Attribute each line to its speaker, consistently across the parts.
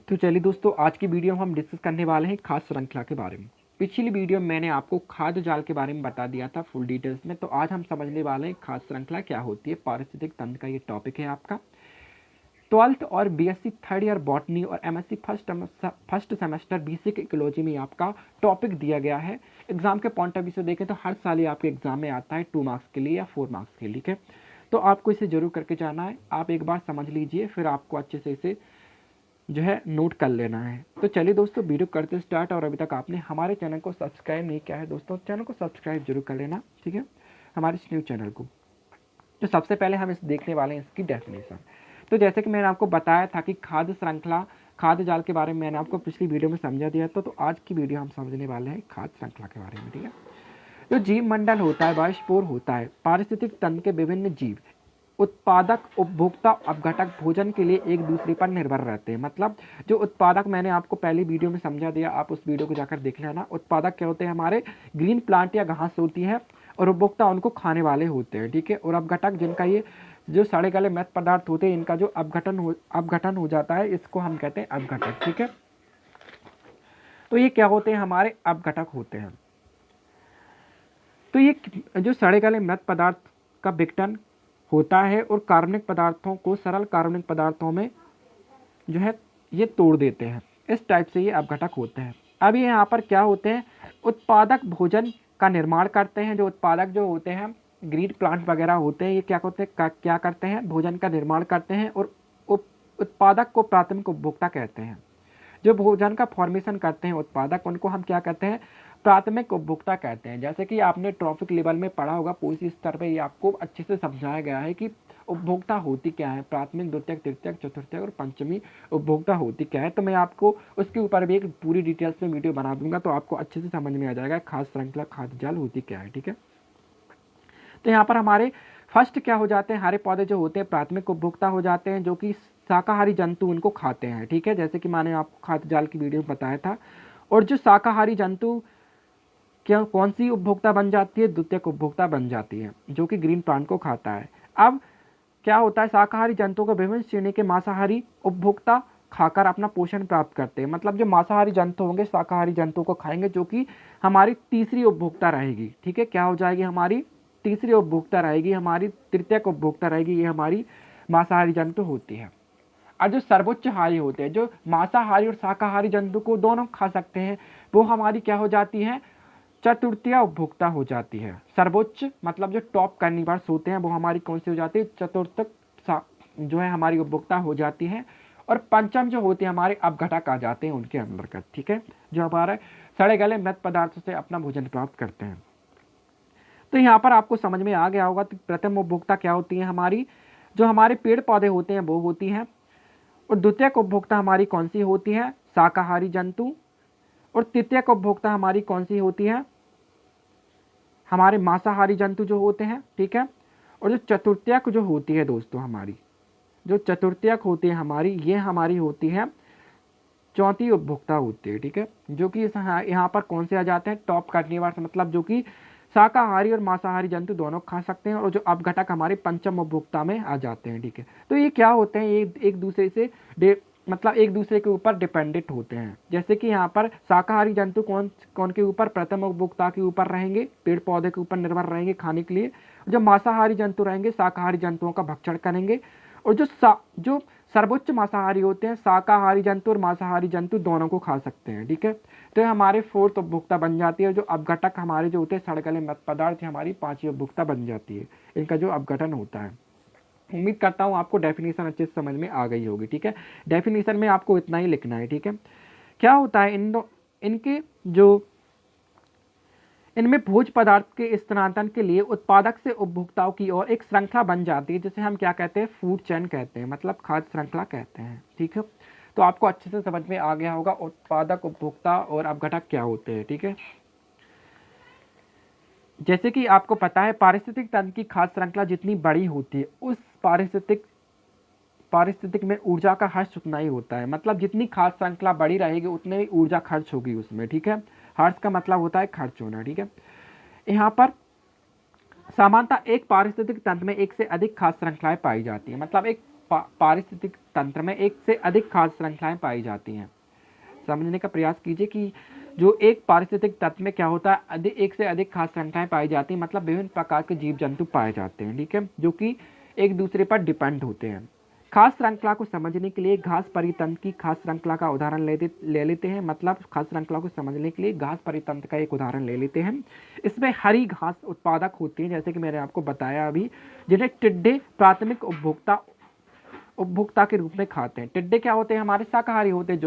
Speaker 1: तो चलिए दोस्तों, आज की वीडियो में हम डिस्कस करने वाले हैं खाद्य श्रृंखला के बारे में। पिछली वीडियो में मैंने आपको खाद्य जाल के बारे में बता दिया था फुल डिटेल्स में। तो आज हम समझने वाले हैं खाद्य श्रृंखला क्या होती है। पारिस्थितिक तंत्र का ये टॉपिक है आपका। 12th और बीएससी थर्ड ईयर बॉटनी और MSc first semester BC ecology में आपका टॉपिक दिया गया है। एग्जाम के पॉइंट ऑफ व्यू से देखें तो हर साल ये आपके एग्जाम में आता है 2 मार्क्स के लिए या 4 मार्क्स के लिए, ठीक है। तो आपको इसे जरूर करके जाना है। आप एक बार समझ लीजिए, फिर आपको अच्छे से इसे जो है नोट कर लेना है। तो चलिए दोस्तों, वीडियो करते स्टार्ट। और अभी तक आपने हमारे चैनल को सब्सक्राइब नहीं किया है दोस्तों, चैनल को सब्सक्राइब जरूर कर लेना, ठीक है, हमारे इस न्यूज़ चैनल को। तो सबसे पहले हम इस देखने वाले हैं इसकी डेफिनेशन। तो जैसे कि मैंने आपको बताया था कि खाद्य श्रृंखला, खाद्य जाल के बारे में मैंने आपको पिछली वीडियो में समझा दिया था। तो आज की वीडियो हम समझने वाले हैं खाद्य श्रृंखला के बारे में, ठीक है। जो जीव मंडल होता है, बायोस्फीयर होता है, पारिस्थितिक तंत्र के विभिन्न जीव उत्पादक, उपभोक्ता, अपघटक भोजन के लिए एक दूसरे पर निर्भर रहते हैं। मतलब जो उत्पादक मैंने आपको पहली वीडियो में समझा दिया, आप उस वीडियो को जाकर देख लेना। उत्पादक क्या होते हैं? हमारे ग्रीन प्लांट या घास होती है, और उपभोक्ता उनको खाने वाले होते हैं, ठीक है। और अपघटक, जिनका ये जो सड़े गले मृत पदार्थ होते हैं, इनका जो अपघटन हो जाता है, इसको हम कहते हैं अपघटक, ठीक है। तो ये क्या होते हैं? हमारे अपघटक होते हैं। तो ये जो सड़े गले मृत पदार्थ का विघटन होता है और कार्बनिक पदार्थों को सरल कार्बनिक पदार्थों में जो है ये तोड़ देते हैं। इस टाइप से ये अपघटक होते हैं। अब ये यहाँ पर क्या होते हैं? उत्पादक भोजन का निर्माण करते हैं। जो उत्पादक जो होते हैं, ग्रीन प्लांट वगैरह होते हैं, ये क्या करते हैं? भोजन का निर्माण करते हैं। और उत्पादक को प्राथमिक उपभोक्ता कहते हैं। जो भोजन का फॉर्मेशन करते हैं उत्पादक, उनको हम क्या कहते हैं? प्राथमिक उपभोक्ता कहते हैं। जैसे कि आपने ट्रॉफिक लेवल में पढ़ा होगा, पूरी स्तर पे ये आपको अच्छे से समझाया गया है कि उपभोक्ता होती क्या है, प्राथमिक, द्वितीयक, तृतीयक, चतुर्थक और पंचमी उपभोक्ता होती क्या है। तो मैं आपको उसके ऊपर भी एक पूरी डिटेल्स में वीडियो बना दूंगा, तो आपको अच्छे से समझ में आ जाएगा खाद्य श्रृंखला, खाद्य जाल होती क्या है, ठीक है। तो यहाँ पर हमारे फर्स्ट क्या हो जाते हैं? हरे पौधे जो होते हैं प्राथमिक उपभोक्ता हो जाते हैं, जो कि शाकाहारी जंतु उनको खाते हैं, ठीक है। जैसे कि मैंने आपको खाद्य जाल की वीडियो में बताया था। और जो शाकाहारी जंतु क्या कौन सी उपभोक्ता बन जाती है? द्वितीयक उपभोक्ता बन जाती है, जो कि ग्रीन प्लांट को खाता है। अब क्या होता है? शाकाहारी जंतुओं को विभिन्न श्रेणी के मांसाहारी उपभोक्ता खाकर अपना पोषण प्राप्त करते हैं। मतलब जो मांसाहारी जंतु होंगे, शाकाहारी जंतुओं को खाएंगे, जो कि हमारी तीसरी उपभोक्ता रहेगी, ठीक है। क्या हो जाएगी? हमारी तीसरी उपभोक्ता रहेगी, हमारी तृतीयक उपभोक्ता रहेगी। ये हमारी मांसाहारी जंतु होती है। और जो सर्वोच्चहारी होते हैं, जो मांसाहारी और शाकाहारी जंतु को दोनों खा सकते हैं, वो हमारी क्या हो जाती है? चतुर्थीय उपभोक्ता हो जाती है। सर्वोच्च मतलब जो टॉप कार्निवर्स होते हैं, वो हमारी कौन सी हो जाती है? चतुर्थक जो है हमारी उपभोक्ता हो जाती है। और पंचम जो होते हैं हमारे अपघटक आ जाते हैं उनके अंदर का, ठीक है, जो हमारे सड़े गले मृत पदार्थों से अपना भोजन प्राप्त करते हैं। तो यहाँ पर आपको समझ में आ गया होगा कि प्रथम उपभोक्ता क्या होती है? हमारी जो हमारे पेड़ पौधे होते हैं वो होती हैं। और द्वितीयक उपभोक्ता हमारी कौन सी होती है? शाकाहारी जंतु। और तृतीयक उपभोक्ता हमारी कौन सी होती है? हमारे मांसाहारी जंतु जो होते हैं, ठीक है। और जो चतुर्थीयक जो होती है दोस्तों, हमारी जो चतुर्थीयक होती है हमारी, ये हमारी होती है चौथी उपभोक्ता होती है, ठीक है। जो कि यहाँ पर कौन से आ जाते हैं? टॉप कार्निवर्स, मतलब जो कि शाकाहारी और मांसाहारी जंतु दोनों खा सकते हैं। और जो अपघटक हमारे पंचम उपभोक्ता में आ जाते हैं, ठीक है। तो ये क्या होते हैं? ये एक दूसरे से मतलब एक दूसरे के ऊपर डिपेंडेंट होते हैं। जैसे कि यहाँ पर शाकाहारी जंतु कौन के ऊपर? प्रथम उपभोक्ता के ऊपर रहेंगे, पेड़ पौधे के ऊपर निर्भर रहेंगे खाने के लिए। जो मांसाहारी जंतु रहेंगे, शाकाहारी जंतुओं का भक्षण करेंगे। और जो सर्वोच्च मांसाहारी होते हैं, शाकाहारी जंतु और मांसाहारी जंतु दोनों को खा सकते हैं, ठीक है। तो हमारे फोर्थ उपभोक्ता बन जाती है। जो अपघटक हमारे जो होते हैं सड़े गले मृत पदार्थ, हमारी पांचवी उपभोक्ता बन जाती है, इनका जो अपघटन होता है। उम्मीद करता हूँ आपको डेफिनेशन अच्छे से समझ में आ गई होगी, ठीक है। डेफिनेशन में आपको इतना ही लिखना है, ठीक है। क्या होता है? इनमें भोज्य पदार्थ के स्थानांतरण के लिए उत्पादक से उपभोक्ताओं की ओर एक श्रृंखला बन जाती है, जिसे हम क्या कहते हैं? फूड चेन कहते हैं, मतलब खाद्य श्रृंखला कहते हैं, ठीक है। तो आपको अच्छे से समझ में आ गया होगा उत्पादक, उपभोक्ता और अपघटक क्या होते हैं, ठीक है। जैसे कि आपको पता है, पारिस्थितिक तंत्र की खाद्य श्रृंखला जितनी बड़ी होती है, उस पारिस्थितिक में ऊर्जा का हर्ष उतना ही होता है। मतलब जितनी खाद्य श्रृंखला बड़ी रहेगी, उतनी ही ऊर्जा खर्च होगी उसमें, ठीक है। हर्ष का मतलब होता है खर्च होना, ठीक है। यहाँ पर सामान्यतः एक पारिस्थितिक तंत्र में एक से अधिक खाद्य श्रृंखलाएं पाई जाती है। मतलब एक पारिस्थितिक तंत्र में एक से अधिक खाद्य श्रृंखलाएं पाई जाती हैं। समझने का प्रयास कीजिए कि जो एक पारिस्थितिक तंत्र में क्या होता है, एक से अधिक खाद्य श्रृंखलाएं पाई जाती हैं, मतलब विभिन्न प्रकार के जीव जंतु पाए जाते हैं, ठीक है, जो कि एक दूसरे पर डिपेंड होते हैं। खाद्य श्रृंखला को समझने के लिए घास परितंत्र की खाद्य श्रृंखला का उदाहरण ले लेते हैं। मतलब खाद्य श्रृंखला को समझने के लिए घास परितंत्र का एक उदाहरण ले लेते हैं। इसमें हरी घास उत्पादक होती है, जैसे कि मैंने आपको बताया अभी, जिन्हें टिड्डे प्राथमिक उपभोक्ता के रूप में खाते हैं। टिड्डे क्या होते हैं, हमारे शाकाहारी होते हैं,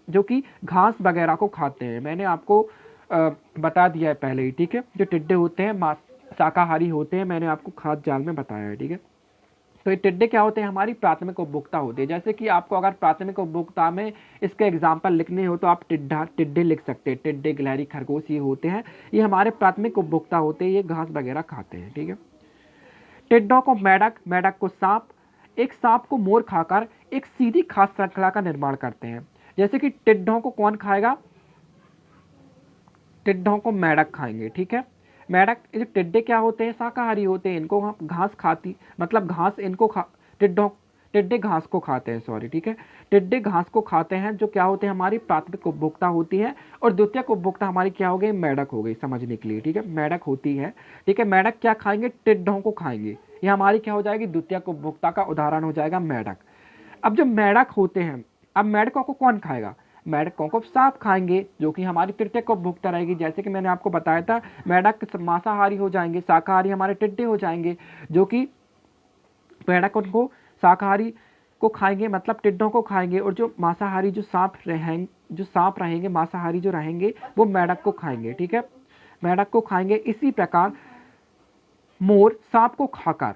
Speaker 1: जो कि घास वगैरह को खाते हैं। मैंने आपको बता दिया है पहले ही, ठीक है। जो टिड्डे होते हैं शाकाहारी होते हैं, मैंने आपको खाद्य जाल में बताया है, ठीक है। तो ये टिड्डे क्या होते हैं, हमारी प्राथमिक उपभोक्ता होते हैं। जैसे कि आपको अगर प्राथमिक उपभोक्ता में इसके एग्जाम्पल लिखने हो तो आप टिड्डे लिख सकते हैं। टिड्डे, गिलहरी, खरगोश ये होते हैं, ये हमारे प्राथमिक उपभोक्ता होते हैं, ये घास वगैरह खाते हैं, ठीक है। टिड्डों को मेढक को सांप, एक सांप को मोर खाकर एक सीधी खाद्य श्रृंखला का निर्माण करते हैं। जैसे कि टिड्डों को कौन खाएगा, टिड्डों को मेढक खाएंगे, ठीक है। मेढक, टिड्डे क्या होते हैं, शाकाहारी होते हैं, इनको घास खाती, मतलब घास इनको टिड्डे घास को खाते हैं, सॉरी, ठीक है। टिड्डे घास को खाते हैं, जो क्या होते हैं, हमारी प्राथमिक उपभोक्ता होती है। और द्वितीयक उपभोक्ता हमारी क्या हो गई, मेढक हो गई, समझने के लिए, ठीक है। मेढक होती है, ठीक है। मेढक क्या खाएंगे, टिड्डों को खाएंगे, ये हमारी क्या हो जाएगी, द्वितीयक उपभोक्ता का उदाहरण हो जाएगा मेढक। अब जो मेढक होते हैं, अब मेढकों को कौन खाएगा, मेढकों को सांप खाएंगे, जो कि हमारी तृतीयक उपभोक्ता रहेगी। जैसे कि मैंने आपको बताया था, मेढक मांसाहारी हो जाएंगे, शाकाहारी हमारे टिड्डे हो जाएंगे, जो कि मेढक उनको शाकाहारी को खाएंगे, मतलब टिड्डों को खाएंगे, और जो मांसाहारी जो सांप रहेंगे मांसाहारी जो रहेंगे, वो मेढक को खाएंगे, ठीक है, मेढक को खाएंगे। इसी प्रकार मोर सांप को खाकर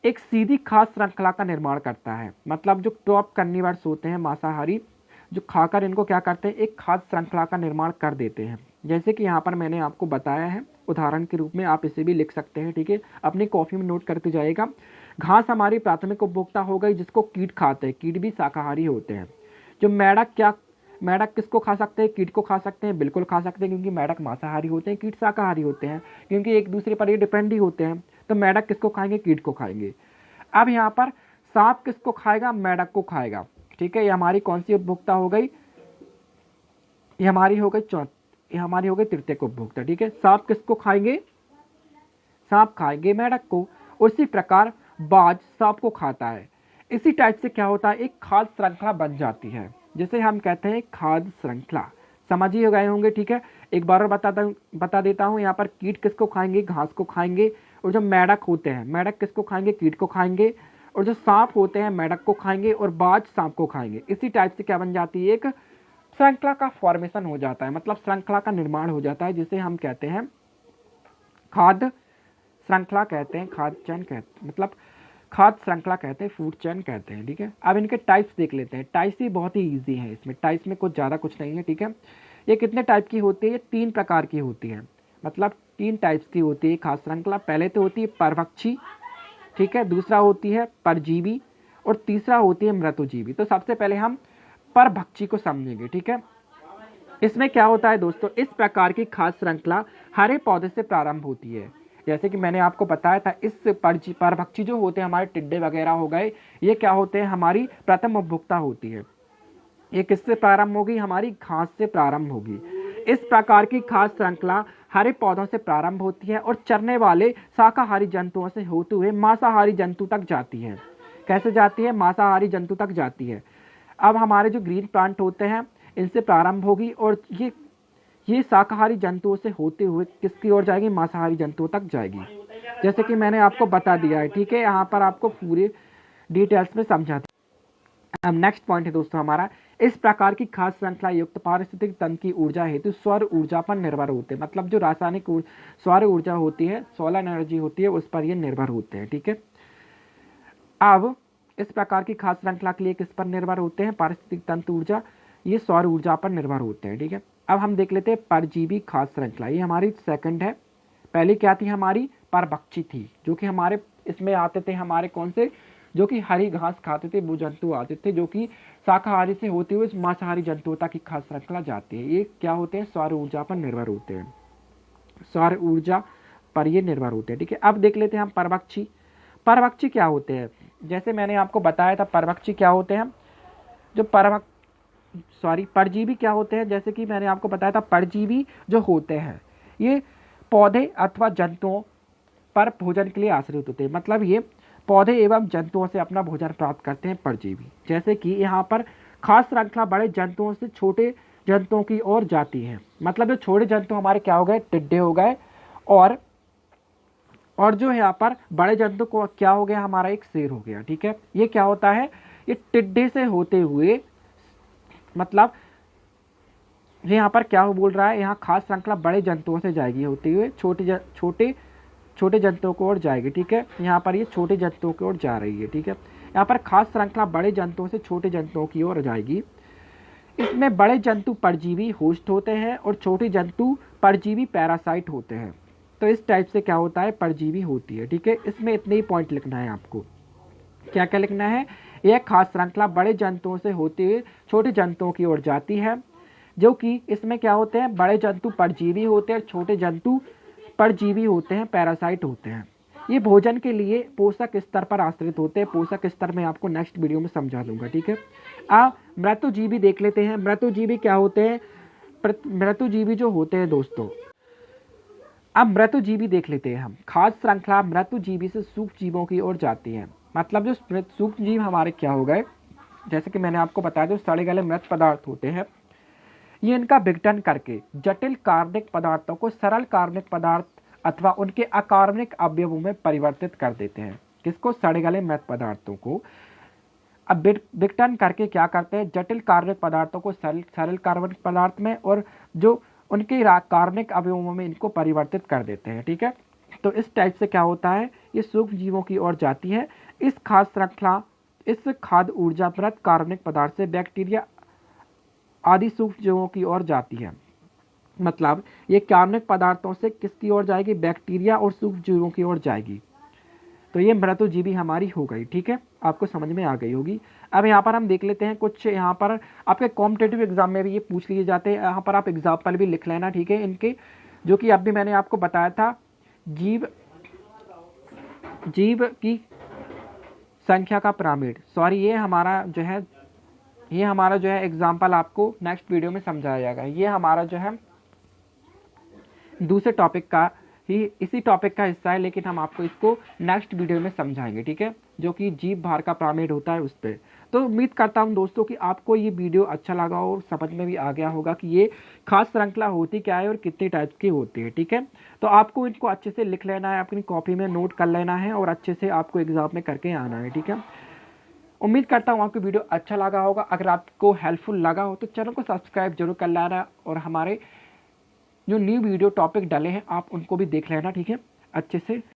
Speaker 1: एक सीधी खाद्य श्रृंखला का निर्माण करता है। मतलब जो टॉप कार्निवर्स होते हैं मांसाहारी, जो खाकर इनको क्या करते हैं, एक खाद्य श्रृंखला का निर्माण कर देते हैं। जैसे कि यहाँ पर मैंने आपको बताया है, उदाहरण के रूप में आप इसे भी लिख सकते हैं, ठीक है। अपनी कॉपी में नोट करते जाइएगा। घास हमारी प्राथमिक उपभोक्ता हो गई, जिसको कीट खाते हैं, कीट भी शाकाहारी होते हैं। जो मेढक किसको खा सकते हैं, कीट को खा सकते हैं, बिल्कुल खा सकते हैं, क्योंकि मेढक मांसाहारी होते हैं, कीट शाकाहारी होते हैं, क्योंकि एक दूसरे पर ये डिपेंड ही होते हैं। तो मेढक किसको खाएंगे, कीट को खाएंगे। अब यहाँ पर सांप किसको खाएगा, मेढक को खाएगा, ठीक है। ये हमारी कौन सी उपभोक्ता हो गई, ये हमारी हो गई तृतीयक उपभोक्ता, ठीक है। सांप किसको खाएंगे, सांप खाएंगे मेढक को। उसी प्रकार बाज सांप को खाता है। इसी टाइप से क्या होता है, एक खाद्य श्रृंखला बन जाती है, जिसे हम कहते हैं खाद्य श्रृंखला। समझ ही गए होंगे, ठीक है। एक बार और बता देता हूँ। यहाँ पर कीट किसको खाएंगे, घास को खाएंगे, और जो मेढक होते हैं, मेढक किसको खाएंगे, कीट को खाएंगे, और जो सांप होते हैं मेढक को खाएंगे, और बाज सांप को खाएंगे। इसी टाइप से क्या बन जाती है, एक श्रृंखला का फॉर्मेशन हो जाता है, मतलब श्रृंखला का निर्माण हो जाता है, जिसे हम कहते हैं खाद्य श्रृंखला कहते हैं, खाद्य चैन कहते, मतलब खाद्य श्रृंखला कहते हैं, फूड चैन कहते हैं, ठीक है। अब इनके टाइप्स देख लेते हैं। टाइप्स ही बहुत ही ईजी है, इसमें टाइप्स में कुछ ज़्यादा कुछ नहीं है, ठीक है। ये कितने टाइप की होती है, ये 3 प्रकार की होती है, मतलब 3 टाइप्स की होती है खाद्य श्रृंखला। पहले तो होती है परभक्षी, ठीक है, दूसरा होती है परजीवी, और तीसरा होती है मृतोजीवी। तो सबसे पहले हम परभक्षी को समझेंगे, ठीक है। इसमें क्या होता है दोस्तों, इस प्रकार की खाद्य श्रृंखला हरे पौधे से प्रारंभ होती है। जैसे कि मैंने आपको बताया था, इस परभक्षी जो होते हैं हमारे टिड्डे वगैरह हो गए, ये क्या होते हैं, हमारी प्रथम उपभोक्ता होती है। ये किससे प्रारंभ होगी, हमारी घास से प्रारंभ होगी। इस प्रकार की खाद्य श्रृंखला हरे पौधों से प्रारंभ होती है और चरने वाले शाकाहारी जंतुओं से होते हुए मांसाहारी जंतु तक जाती है। कैसे जाती है, मांसाहारी जंतु तक जाती है। अब हमारे जो ग्रीन प्लांट होते हैं, इनसे प्रारंभ होगी, और ये शाकाहारी जंतुओं से होते हुए किसकी ओर जाएगी, मांसाहारी जंतुओं तक जाएगी, जैसे कि मैंने आपको बता दिया है, ठीक है। यहाँ पर आपको पूरे डिटेल्स में समझा दिया। अब नेक्स्ट पॉइंट है दोस्तों हमारा, इस प्रकार की खाद्य श्रृंखला युक्त पारिस्थितिक तंत्र की ऊर्जा हेतु सौर ऊर्जा पर निर्भर होते हैं। मतलब जो रासायनिक सौर ऊर्जा होती है, सोलर एनर्जी होती है, उस पर ये निर्भर होते हैं, ठीक है। अब इस प्रकार की खाद्य श्रृंखला के लिए किस पर निर्भर होते हैं, पारिस्थितिक तंत्र ऊर्जा, ये सौर ऊर्जा पर निर्भर होते हैं, ठीक है। अब हम देख लेते हैं परजीवी खाद्य श्रृंखला, ये हमारी सेकंड है। पहली क्या थी, हमारी परभक्षी थी, जो कि हमारे इसमें आते थे, हमारे कौन से, जो कि हरी घास खाते थे, वो जंतु आते थे, जो कि शाकाहारी से होते हुए मांसाहारी जंतुओं तक की खाद्य श्रृंखला जाती है। ये क्या होते हैं, सौर ऊर्जा पर निर्भर होते हैं, सौर ऊर्जा पर ये निर्भर होते हैं, ठीक है। अब देख लेते हैं हम परभक्षी। परभक्षी क्या होते हैं, जैसे मैंने आपको बताया था परभक्षी क्या होते हैं, जो परजीवी क्या होते हैं, जैसे कि मैंने आपको बताया था परजीवी जो होते हैं ये पौधे अथवा जंतुओं पर भोजन के लिए आश्रित होते हैं। मतलब ये पौधे एवं जंतुओं से अपना भोजन प्राप्त करते हैं परजीवी। जैसे कि यहाँ पर खास श्रृंखला बड़े जंतुओं से छोटे जंतुओं की ओर जाती है। मतलब जो छोटे जंतु हमारे क्या हो गए, टिड्डे हो गए, और जो यहाँ पर बड़े जंतु को क्या हो गया, हमारा एक शेर हो गया। ठीक है, ये क्या होता है, ये टिड्डे से होते हुए, मतलब यहाँ पर क्या बोल रहा है, यहाँ खास श्रृंखला बड़े जंतुओं से जाएगी होते हुए छोटे जंतुओं को ओर जाएगी। ठीक है, यहाँ पर ये छोटे जंतुओं की ओर जा रही है। ठीक है, यहाँ पर खास श्रृंखला बड़े जंतुओं से छोटे जंतुओं की ओर जाएगी। इसमें बड़े जंतु परजीवी होस्ट होते हैं और छोटे जंतु परजीवी पैरासाइट होते हैं। तो इस टाइप से क्या होता है, परजीवी होती है। ठीक है, इसमें इतने ही पॉइंट लिखना है आपको। क्या क्या लिखना है, यह खास श्रृंखला बड़े जंतुओं से होते हुए छोटे जंतुओं की ओर जाती है, जो कि इसमें क्या होते हैं, बड़े जंतु परजीवी होते हैं और छोटे जंतु परजीवी होते हैं, पैरासाइट होते हैं। ये भोजन के लिए पोषक स्तर पर आश्रित होते हैं। पोषक स्तर में आपको नेक्स्ट वीडियो में समझा दूंगा। ठीक है, आप मृत्युजीवी देख लेते हैं। मृत्युजीवी क्या होते हैं, मृत्युजीवी जो होते हैं दोस्तों, अब मृत्युजीवी देख लेते हैं हम। खास श्रृंखला मृत्युजीवी से सूक्ष्म जीवों की ओर जाती है। मतलब जो सूक्ष्म जीव हमारे क्या हो गए, जैसे कि मैंने आपको बताया, जो सड़े गले मृत पदार्थ होते हैं, ये इनका विघटन करके जटिल कार्बनिक पदार्थों को सरल कार्बनिक पदार्थ अथवा उनके अकार्बनिक अवयवों में परिवर्तित कर देते हैं। किसको, सड़े गले मृत पदार्थों को। अब विघटन करके क्या करते हैं, जटिल कार्बनिक पदार्थों को सरल कार्बनिक पदार्थ में और जो उनके कार्बनिक अवयवों में इनको परिवर्तित कर देते हैं। ठीक है, तो इस टाइप से क्या होता है, ये सूक्ष्म जीवों की ओर जाती है। इस खाद्य श्रृंखला, इस खाद्य ऊर्जा मृत कार्बनिक पदार्थ से बैक्टीरिया आदि सूक्ष्म जीवों की ओर जाती है। मतलब ये कार्बनिक पदार्थों से किसकी ओर जाएगी, बैक्टीरिया और सूक्ष्म जीवों की ओर जाएगी। तो ये मृत्युजीवी हमारी हो गई। ठीक है, आपको समझ में आ गई होगी। अब यहाँ पर हम देख लेते हैं कुछ, यहाँ पर आपके कॉम्पिटेटिव एग्जाम में भी ये पूछ लिए जाते हैं। यहाँ पर आप एग्जाम्पल भी लिख लेना। ठीक है, इनके जो कि अभी मैंने आपको बताया था, जीव की संख्या का पिरामिड। सॉरी, ये हमारा जो है एग्जाम्पल आपको नेक्स्ट वीडियो में समझाया जाएगा। ये हमारा जो है दूसरे टॉपिक का ही, इसी टॉपिक का हिस्सा है, लेकिन हम आपको इसको नेक्स्ट वीडियो में समझाएंगे। ठीक है, जो कि जीव भार का पिरामिड होता है उस पर। तो उम्मीद करता हूं दोस्तों कि आपको ये वीडियो अच्छा लगा और समझ में भी आ गया होगा कि ये खास श्रृंखला होती क्या है और कितने टाइप्स की होती है। ठीक है, तो आपको इनको अच्छे से लिख लेना है, अपनी कॉपी में नोट कर लेना है और अच्छे से आपको एग्जाम में करके आना है। ठीक है, उम्मीद करता हूँ आपको वीडियो अच्छा लगा होगा। अगर आपको हेल्पफुल लगा हो तो चैनल को सब्सक्राइब जरूर कर लेना और हमारे जो न्यू वीडियो टॉपिक डाले हैं आप उनको भी देख लेना। ठीक है, अच्छे से।